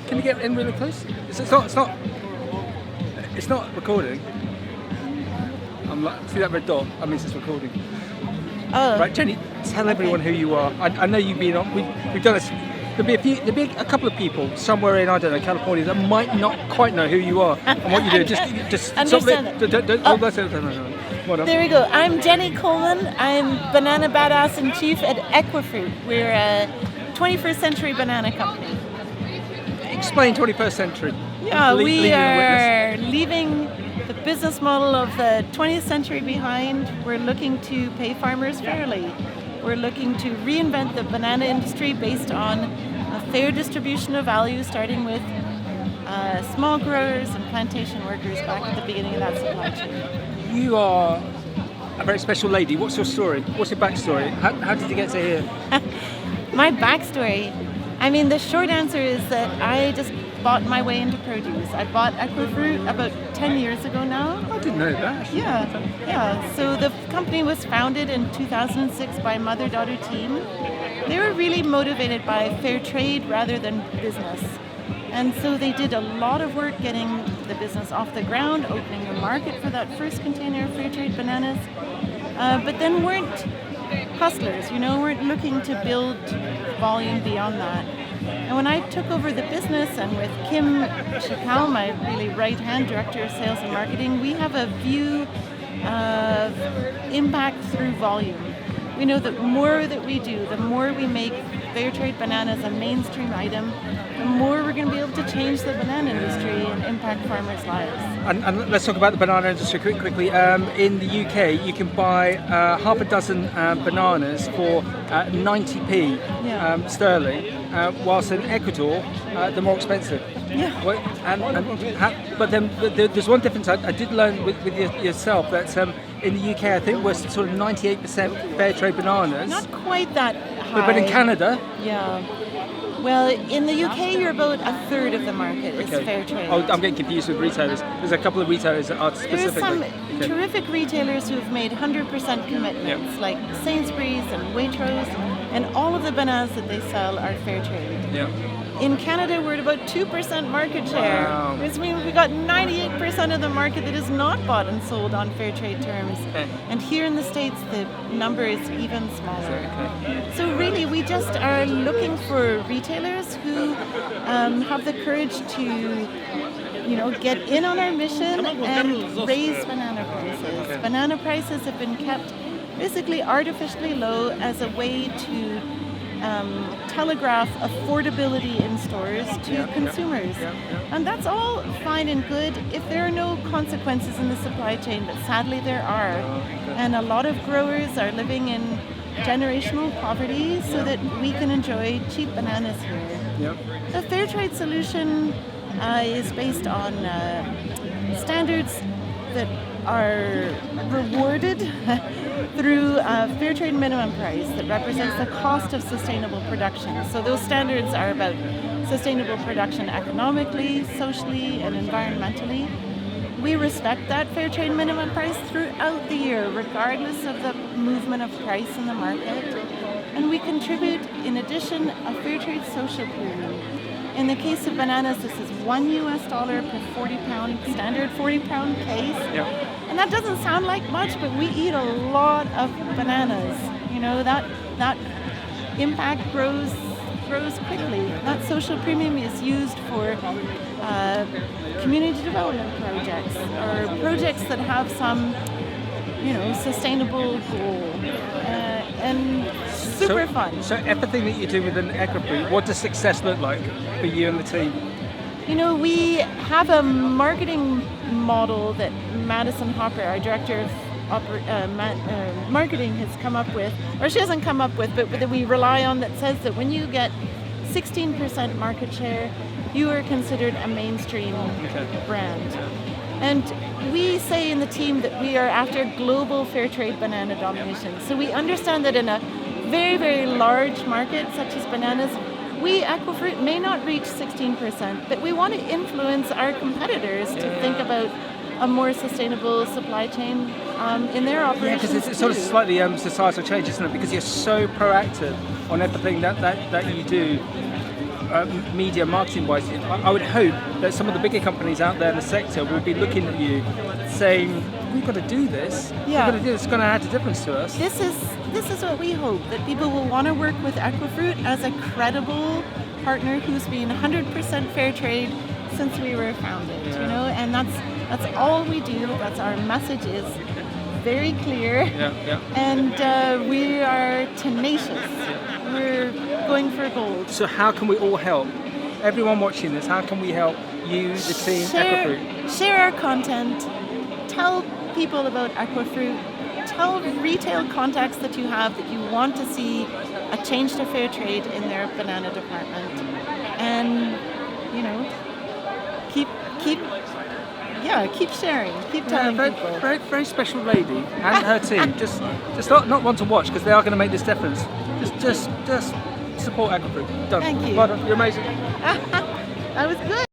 Can you get in really close? It's not recording. See that red dot? That means it's recording. Oh. Right, Jenny, tell everyone who you are. I know you've been on. We've done this. There'll be a couple of people somewhere in, I don't know, California that might not quite know who you are and what you do. Just understand There we go. I'm Jennie Coleman. I'm Banana Badass in Chief at Equifruit. We're a 21st century banana company. Explain 21st century. Yeah, we are leaving the business model of the 20th century behind. We're looking to pay farmers fairly. We're looking to reinvent the banana industry based on a fair distribution of value, starting with small growers and plantation workers back at the beginning of that supply chain. You are a very special lady. What's your story? What's your backstory? How did you get to here? My backstory? I mean, the short answer is that I just bought my way into produce. I bought Equifruit about 10 years ago now. I didn't know that. Yeah. So the company was founded in 2006 by a mother-daughter team. They were really motivated by fair trade rather than business. And so they did a lot of work getting the business off the ground, opening the market for that first container of fair trade bananas, but then weren't hustlers, weren't looking to build volume beyond that. And when I took over the business, and with Kim Chakal, my really right-hand director of sales and marketing, we have a view of impact through volume. We know that the more that we do, the more we make fair trade bananas a mainstream item, the more we're going to be able to change the banana industry and impact farmers' lives. And let's talk about the banana industry quickly. In the UK, you can buy half a dozen bananas for 90p sterling, whilst in Ecuador, they're more expensive. Yeah. But then there's one difference I did learn with yourself, that in the UK, I think we're sort of 98% fair trade bananas. Not quite that high. But in Canada? Yeah. Well, in the UK, you're about a third of the market is fair trade. Oh, I'm getting confused with retailers. There's a couple of retailers that are specifically. There's some terrific retailers who have made 100% commitments, like Sainsbury's and Waitrose, and all of the bananas that they sell are fair trade. Yeah. In Canada, we're at about 2% market share, which means we've got 98% of the market that is not bought and sold on fair trade terms. Okay. And here in the States, the number is even smaller. So really, we just are looking for retailers who have the courage to get in on our mission and raise banana prices. Okay. Banana prices have been kept basically artificially low as a way to telegraph affordability in stores to consumers. And that's all fine and good if there are no consequences in the supply chain, but sadly there are. And a lot of growers are living in generational poverty so that we can enjoy cheap bananas here. The fair trade solution is based on standards that are rewarded through a fair trade minimum price that represents the cost of sustainable production. So those standards are about sustainable production economically, socially, and environmentally. We respect that fair trade minimum price throughout the year, regardless of the movement of price in the market. And we contribute, in addition, a fair trade social premium. In the case of bananas, this is $1 per 40-pound, standard 40-pound case. And that doesn't sound like much, but we eat a lot of bananas. That impact grows quickly. That social premium is used for community development projects or projects that have some, sustainable goal. And super fun. So everything that you do within Equifruit, what does success look like for you and the team? We have a marketing model that Madison Hopper, our director of marketing, has come up with, or she hasn't come up with, but that we rely on, that says that when you get 16% market share, you are considered a mainstream brand. And we say in the team that we are after global fair trade banana domination. So we understand that in a very, very large market such as bananas, we, Equifruit, may not reach 16%, but we want to influence our competitors to think about a more sustainable supply chain in their operations. Yeah, because it's sort of slightly societal change, isn't it? Because you're so proactive on everything that you do. media marketing wise, I would hope that some of the bigger companies out there in the sector will be looking at you saying, we've got to do this. Yeah. We've got to do this. It's going to add a difference to us. This is what we hope, that people will want to work with Equifruit as a credible partner who's been 100% fair trade since we were founded, you know, and that's all we do. That's our message is very clear, and we are tenacious. We're going for gold. So how can we all help? Everyone watching this, how can we help you, the team, Equifruit? Share our content, tell people about Equifruit, tell retail contacts that you have that you want to see a change to fair trade in their banana department, and you know, keep sharing, keep telling people. Very special lady and her team. just not one to watch, because they are going to make this difference. Just support Equifruit. Done. Thank you. Well done. You're amazing. That was good.